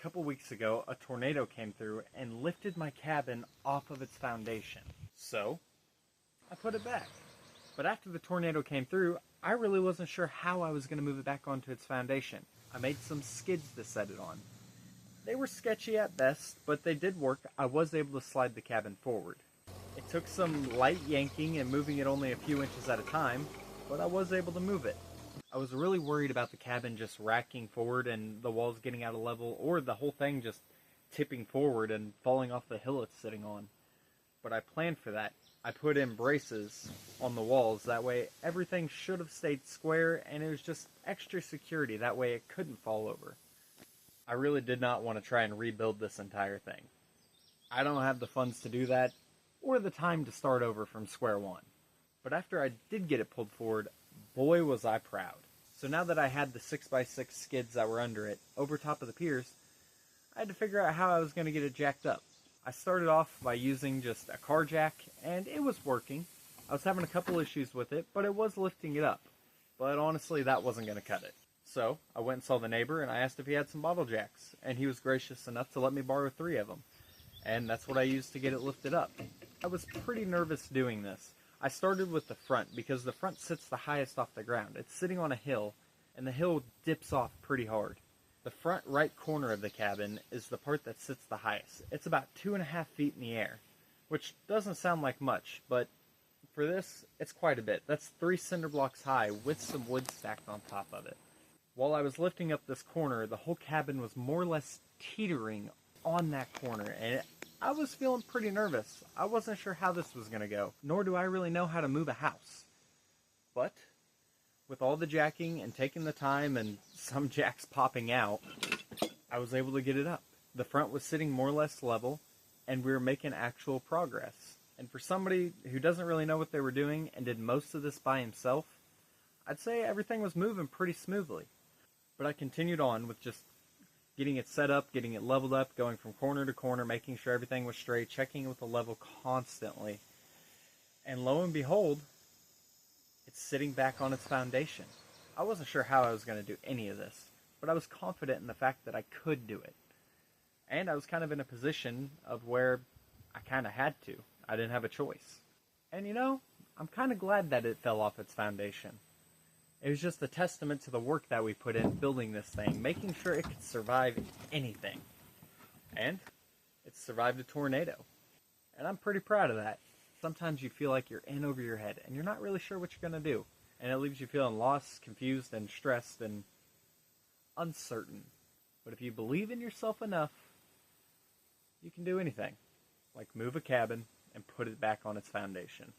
couple weeks ago, a tornado came through and lifted my cabin off of its foundation. So, I put it back. But after the tornado came through, I really wasn't sure how I was going to move it back onto its foundation. I made some skids to set it on. They were sketchy at best, but they did work. I was able to slide the cabin forward. It took some light yanking and moving it only a few inches at a time, but I was able to move it. I was really worried about the cabin just racking forward and the walls getting out of level, or the whole thing just tipping forward and falling off the hill it's sitting on. But I planned for that. I put in braces on the walls, that way everything should have stayed square, and it was just extra security, that way it couldn't fall over. I really did not want to try and rebuild this entire thing. I don't have the funds to do that, or the time to start over from square one. But after I did get it pulled forward, boy was I proud. So now that I had the 6x6 skids that were under it, over top of the piers, I had to figure out how I was going to get it jacked up. I started off by using just a car jack, and it was working. I was having a couple issues with it, but it was lifting it up. But honestly, that wasn't going to cut it. So, I went and saw the neighbor, and I asked if he had some bottle jacks, and he was gracious enough to let me borrow 3 of them. And that's what I used to get it lifted up. I was pretty nervous doing this. I started with the front, because the front sits the highest off the ground. It's sitting on a hill, and the hill dips off pretty hard. The front right corner of the cabin is the part that sits the highest. It's about 2.5 feet in the air, which doesn't sound like much, but for this, it's quite a bit. That's 3 cinder blocks high with some wood stacked on top of it. While I was lifting up this corner, the whole cabin was more or less teetering on that corner, and I was feeling pretty nervous. I wasn't sure how this was going to go, nor do I really know how to move a house. But with all the jacking and taking the time and some jacks popping out, I was able to get it up. The front was sitting more or less level, and we were making actual progress. And for somebody who doesn't really know what they were doing and did most of this by himself, I'd say everything was moving pretty smoothly. But I continued on with just getting it set up, getting it leveled up, going from corner to corner, making sure everything was straight, checking with the level constantly. And lo and behold, it's sitting back on its foundation. I wasn't sure how I was going to do any of this, but I was confident in the fact that I could do it. And I was kind of in a position of where I kind of had to. I didn't have a choice. And you know, I'm kind of glad that it fell off its foundation. It was just a testament to the work that we put in building this thing, making sure it could survive anything. And it survived a tornado. And I'm pretty proud of that. Sometimes you feel like you're in over your head, and you're not really sure what you're going to do. And it leaves you feeling lost, confused, and stressed, and uncertain. But if you believe in yourself enough, you can do anything. Like move a cabin and put it back on its foundation.